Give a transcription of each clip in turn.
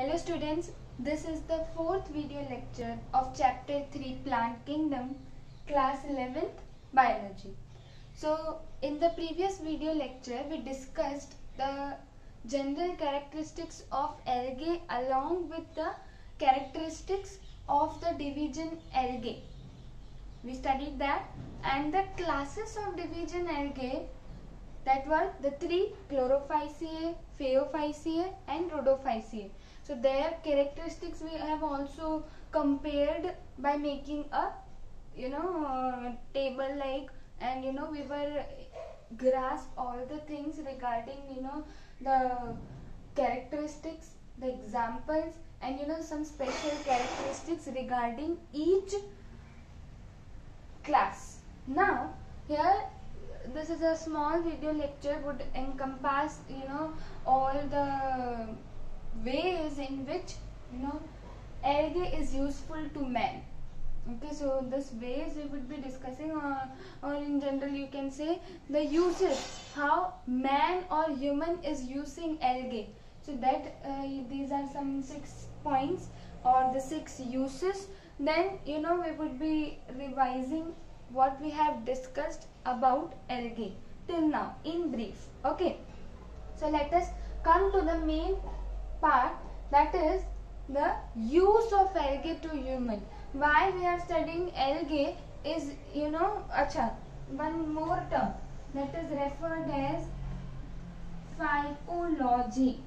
Hello students, this is the fourth video lecture of chapter 3 Plant Kingdom, class 11th Biology. So in the previous video lecture we discussed the general characteristics of algae along with the characteristics of the division algae. We studied that, and the classes of division algae, that were the three: Chlorophyceae, Phaeophyceae and Rhodophyceae. So their characteristics we have also compared by making a table like, and we were grasp all the things regarding the characteristics, the examples, and some special characteristics regarding each class. Now here, this is a small video lecture, would encompass all the ways in which algae is useful to man. Okay, so this ways we would be discussing, or in general you can say the uses, how man or human is using algae. So that these are some 6 points or the 6 uses. Then we would be revising what we have discussed about algae till now in brief. Okay, so let us come to the main part, that is the use of algae to human. Why we are studying algae is one more term that is referred as phycology.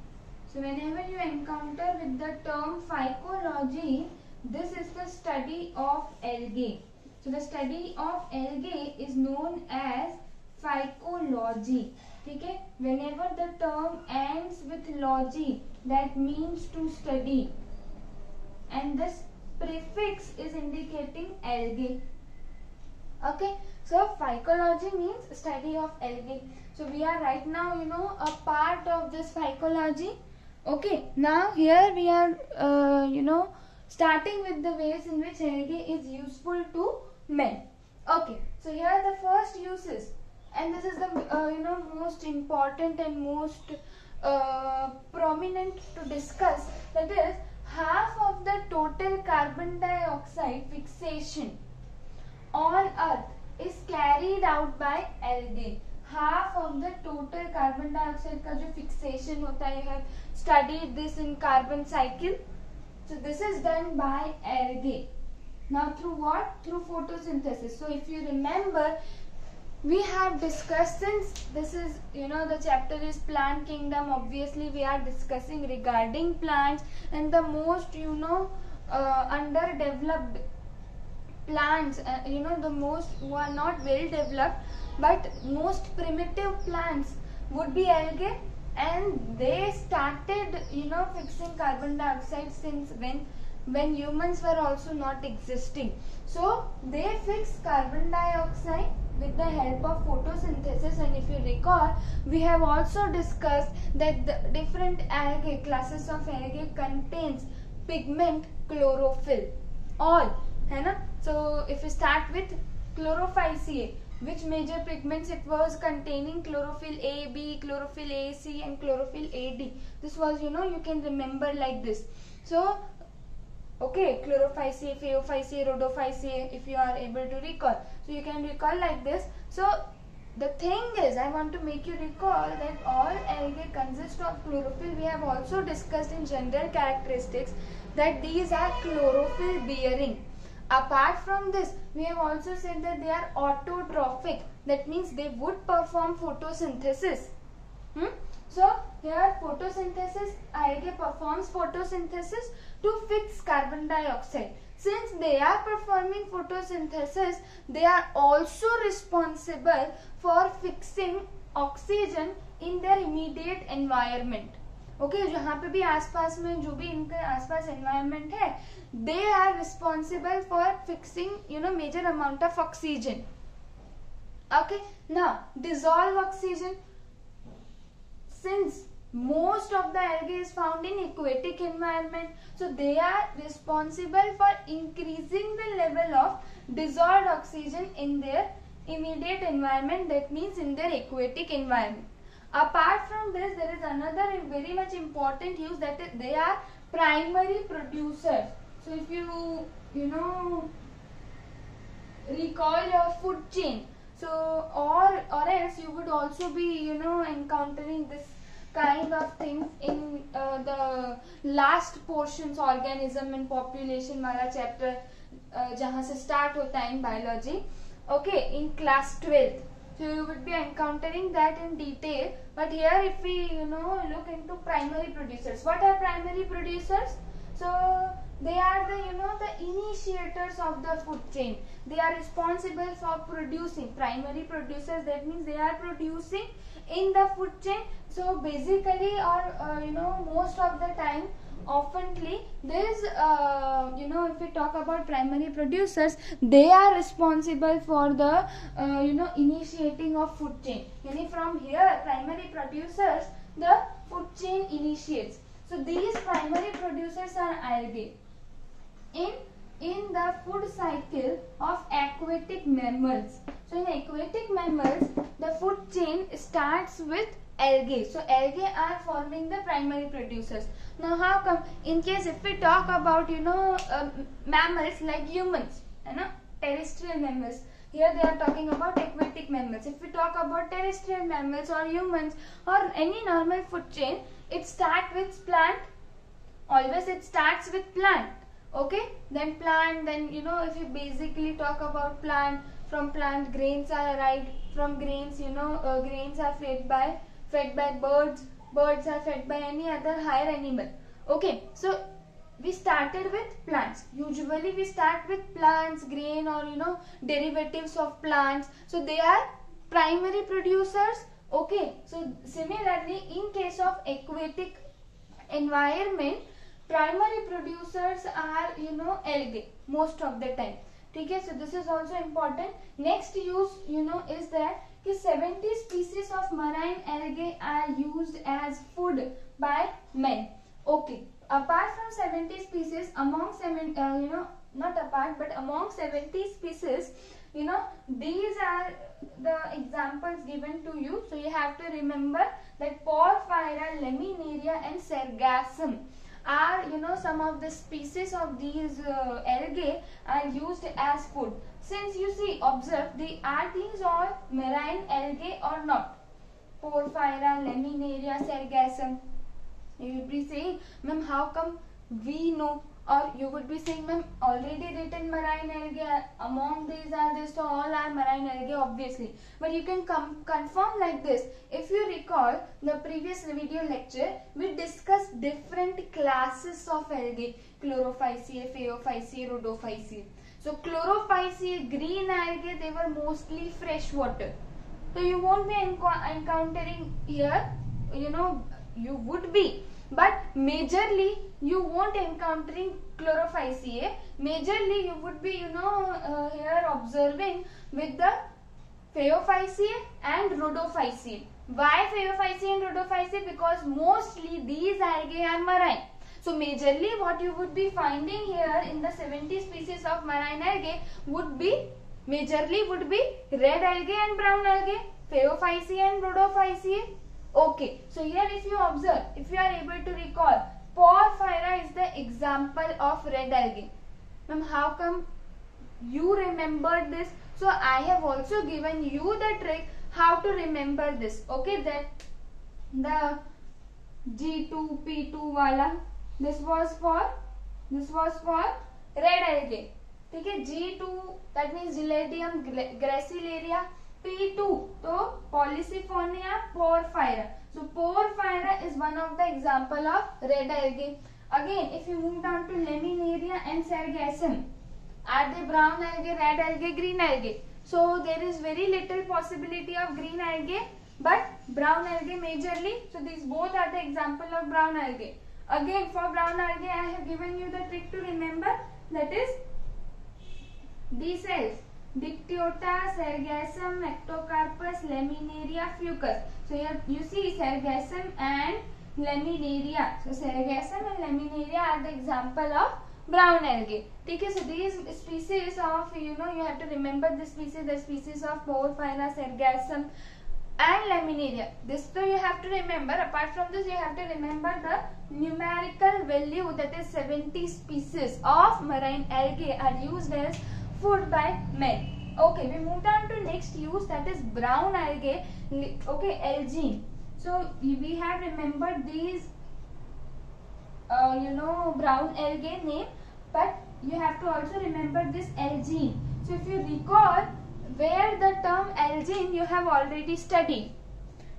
So whenever you encounter with the term phycology, this is the study of algae. So the study of algae is known as phycology. Okay? Whenever the term ends with logy, that means to study, and this prefix is indicating algae. Okay, so phycology means study of algae. So we are right now a part of this phycology. Okay, now here we are starting with the ways in which algae is useful to men. Okay, so here are the first uses, and this is the most important and most prominent to discuss, that is half of the total carbon dioxide fixation on earth is carried out by algae. Half of the total carbon dioxide का जो fixation होता है, you have studied this in carbon cycle. So this is done by algae. Now through what? Through photosynthesis. So if you remember, we have discussed, since this is the chapter is plant kingdom, obviously we are discussing regarding plants, and the most underdeveloped plants, the most who are not well developed but most primitive plants would be algae, and they started fixing carbon dioxide since when humans were also not existing. So they fix carbon dioxide with the help of photosynthesis. And if you recall, we have also discussed that the different algae, classes of algae, contains pigment chlorophyll, all है ना. So if we start with Chlorophyceae, which major pigments it was containing? Chlorophyll A, B, chlorophyll A, C and chlorophyll A, D. This was you can remember like this. So okay, Chlorophyceae, Phaeophyceae, Rhodophyceae, if you are able to recall. So you can recall like this. So the thing is, I want to make you recall that all algae consist of chlorophyll. We have also discussed in general characteristics that these are chlorophyll bearing. Apart from this, we have also said that they are autotrophic. That means they would perform photosynthesis. So here photosynthesis, algae performs photosynthesis to fix carbon dioxide. Since they are performing photosynthesis, they are also responsible for fixing oxygen in their immediate environment. Okay, जहाँ पे भी आसपास में जो भी इनके आसपास environment है, they are responsible for fixing major amount of oxygen. Okay, now dissolve oxygen. Since most of the algae is found in aquatic environment, so they are responsible for increasing the level of dissolved oxygen in their immediate environment, that means in their aquatic environment. Apart from this, there is another very much important use, that is they are primary producers. So if you know recall your food chain, so or else you would also be encountering this kind of things in the last portions organism and population वाला chapter जहाँ से start होता है in biology, okay, in class 12th. So you would be encountering that in detail. But here if we look into primary producers, what are primary producers? So they are the the initiators of the food chain. They are responsible for producing. Primary producers, that means they are producing in the food chain. So basically, or most of the time, oftenly, this if we talk about primary producers, they are responsible for the initiating of food chain. Yani from here, primary producers, the food chain initiates. So these primary producers are algae. In the food cycle of aquatic mammals. So in aquatic mammals, the food chain starts with algae. So algae are forming the primary producers. Now how come? In case if we talk about mammals like humans, terrestrial mammals. Here they are talking about aquatic mammals. If we talk about terrestrial mammals or humans or any normal food chain, it starts with plant. Always it starts with plant. Okay, then plant, then if you basically talk about plant, from plant grains are arrived, from grains grains are fed by birds, birds are fed by any other higher animal. Okay, so we started with plants. Usually we start with plants, grain, or derivatives of plants. So they are primary producers. Okay, so similarly in case of aquatic environment, primary producers are algae most of the time. Okay, so this is also important. Next use is that 70 species of marine algae are used as food by men. Okay, apart from 70 species, among not apart but among 70 species, these are the examples given to you. So you have to remember that Porphyra, Laminaria and Sargassum are some of the species of these algae are used as food. Since you see, observe, are these all marine algae or not? Porphyra, Laminaria, Sargassum. You would be saying, ma'am, how come we know? Or you would be saying, ma'am, already written marine algae, among these are this, so all are marine algae, obviously. But you can confirm like this. If you recall the previous video lecture, we discussed different classes of algae: Chlorophyceae, Phaeophyceae, Rhodophyceae. So Chlorophyceae, green algae, they were mostly freshwater. So you won't be encountering here, you would be. But majorly you won't encountering Chlorophyceae. Majorly you would be here observing with the Phaeophyceae and Rhodophyceae. Why Phaeophyceae and Rhodophyceae? Because mostly these algae are marine. So majorly what you would be finding here in the 70 species of marine algae would be red algae and brown algae, Phaeophyceae and Rhodophyceae. Okay, so here if you observe, if you are able to recall, Porphyra is the example of red algae. Ma'am, how come you remembered this? So I have also given you the trick how to remember this. Okay, that the G2, P2 wala, this was for red algae. Okay, G2 that means Gillardium gracilaria. P2 to Polycyphonia porphyra. So porphyra is one of the example of red algae. Again, if you move down to Laminaria and Sargassum, are they brown algae, red algae, green algae? So there is very little possibility of green algae, but brown algae majorly. So these both are the example of brown algae. Again, for brown algae, I have given you the trick to remember, that is D cells. Dictyota, Sargassum, Ectocarpus, Laminaria, Fucus. So here you see Sargassum and Laminaria. So Sargassum and Laminaria are the example of brown algae. Okay, so these species of you have to remember the species of Porphyra, Sargassum, and laminaria. This so you have to remember. Apart from this, you have to remember the numerical value, that is 70 species of marine algae are used as food by men. Okay, we moved on to next use, that is brown algae. Okay, algae. So we have remembered these brown algae name, but you have to also remember this algae. So if you recall where the term algae you have already studied,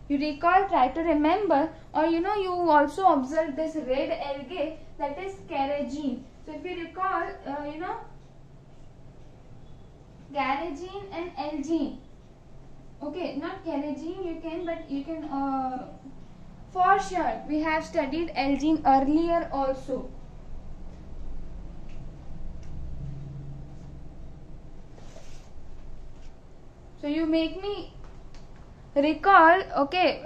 you recall, try to remember, or you also observe this red algae, that is carrageen. So if you recall, carrageen and algae. Okay, not carrageen, but you can for sure we have studied algae earlier also. So you make me recall, okay,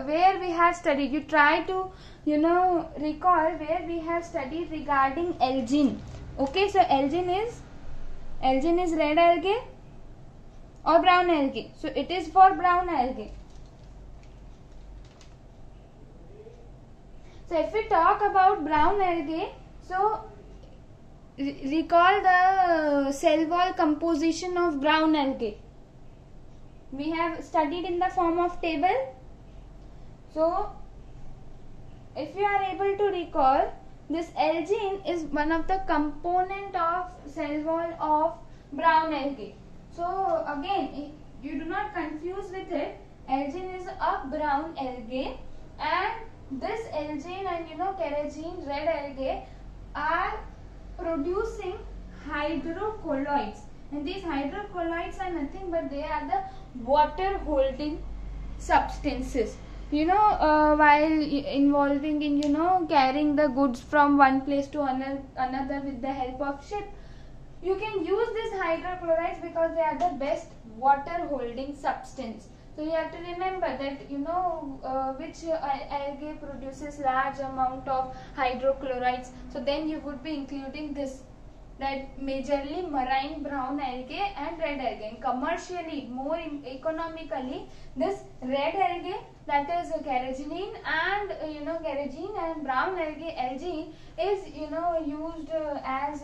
where we have studied. You try to recall where we have studied regarding algae. Okay, so algae is red algae or brown algae. So it is for brown algae. So if we talk about brown algae, so recall the cell wall composition of brown algae. We have studied in the form of table. So if you are able to recall, this algae is one of the component of cell wall of brown algae. So again, you do not confuse with it. Algae is a brown algae, and this algae and carrageen, red algae, are producing hydrocolloids. And these hydrocolloids are nothing but they are the water holding substances. While involving in carrying the goods from one place to another with the help of ship, you can use these hydrochlorides because they are the best water holding substance. So you have to remember that which algae produces large amount of hydrochlorides. So then you would be including this, that majorly marine brown algae and red algae. And commercially, more economically, this red algae, that is carrageen and carrageen and brown algae is used as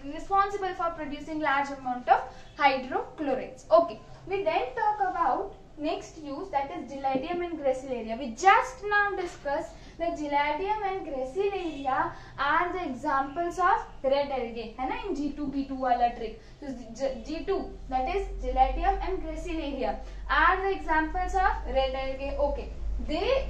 responsible for producing large amount of hydrochlorides. Okay, we then talk about next use, that is Gillardium and Gracilaria. We just now discussed that Gillardium and Gracilaria are the examples of red algae, है ना, in G2P2 वाला trick. So G2, that is Gillardium and Gracilaria, are the examples of red algae. Okay, they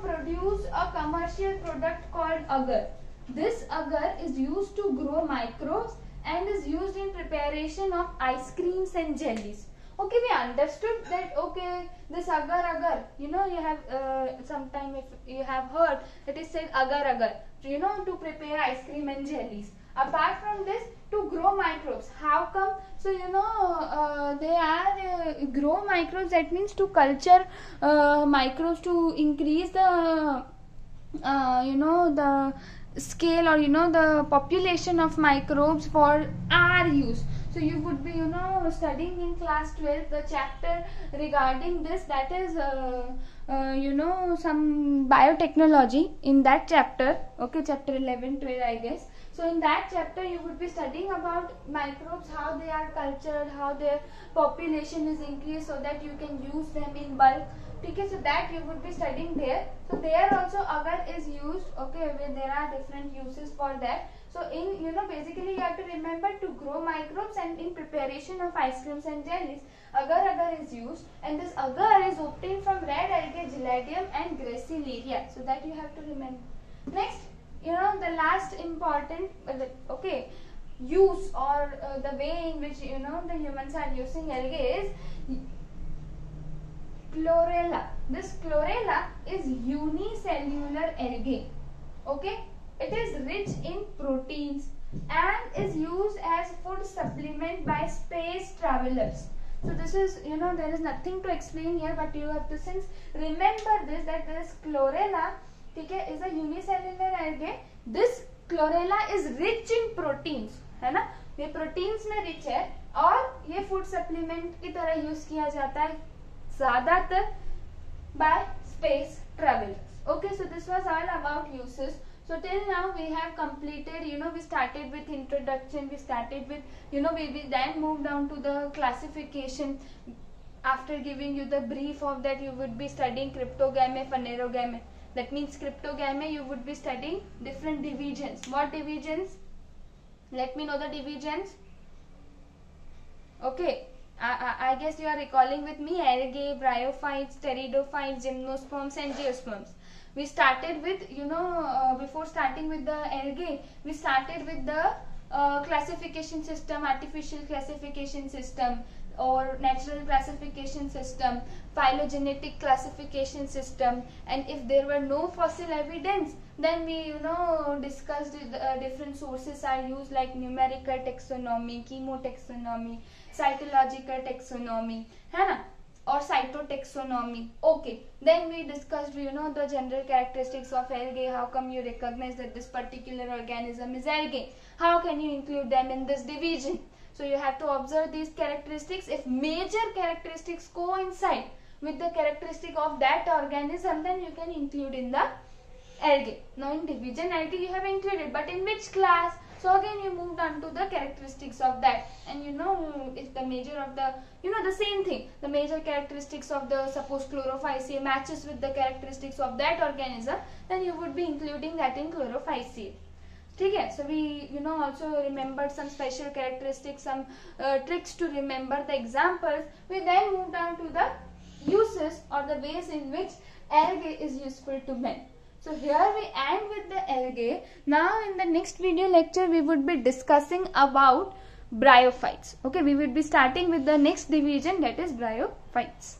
produce a commercial product called agar. This agar is used to grow microbes and is used in preparation of ice creams and jellies. Okay, we understood that. Okay, this agar, you have sometime if you have heard, it is said agar, to prepare ice cream and jellies. Apart from this, to grow microbes. How come? So they are grow microbes. That means to culture microbes to increase the the scale or the population of microbes for our use. So you would be studying in class 12 the chapter regarding this, that is some biotechnology in that chapter. Okay, chapter 11, 12 I guess. So in that chapter you would be studying about microbes, how they are cultured, how their population is increased so that you can use them in bulk. Okay, so that you would be studying there. So there also agar is used. Okay, where there are different uses for that. So in basically you have to remember to grow microbes and in preparation of ice creams and jellies, agar is used, and this agar is obtained from red algae, Gillardium and Gracilaria. So that you have to remember. Next, the last important use or the way in which the humans are using algae is chlorella. This chlorella is unicellular algae. Okay, it is rich in proteins and is used as food supplement by space travelers. So this is there is nothing to explain here, but you have to remember this, that this chlorella is a unicellular algae. This chlorella is rich in proteins, है ना, ये proteins में rich है और ये food supplement की तरह use किया जाता है. ज़्यादातर by space travelers. Okay, so this was all about uses. So till now we have completed, we started with introduction, we started with, we then moved down to the classification. After giving you the brief of that, you would be studying cryptogamy, phanerogamy. That means cryptogamy, you would be studying different divisions. What divisions? Let me know the divisions. Okay, I guess you are recalling with me algae, bryophytes, pteridophytes, gymnosperms and geosperms. We started with, before starting with the algae, we started with the classification system, artificial classification system or natural classification system, phylogenetic classification system, and if there were no fossil evidence, then we discussed different sources are used like numerical taxonomy, chemotaxonomy, cytological taxonomy, है ना, or cytotaxonomy. Okay, then we discussed the general characteristics of algae. How come you recognize that this particular organism is algae? How can you include them in this division? So you have to observe these characteristics. If major characteristics coincide with the characteristic of that organism, then you can include in the algae. Now in division algae you have included, but in which class? So again you moved on to the characteristics of that, and if the major of the, the same thing, the major characteristics of the, suppose Chlorophyceae matches with the characteristics of that organism, then you would be including that in Chlorophyceae. Okay, so we also remembered some special characteristics, some tricks to remember the examples. We then moved on to the uses or the ways in which algae is useful to men. So here we end with the algae. Now in the next video lecture we would be discussing about bryophytes. Okay, we will be starting with the next division, that is bryophytes.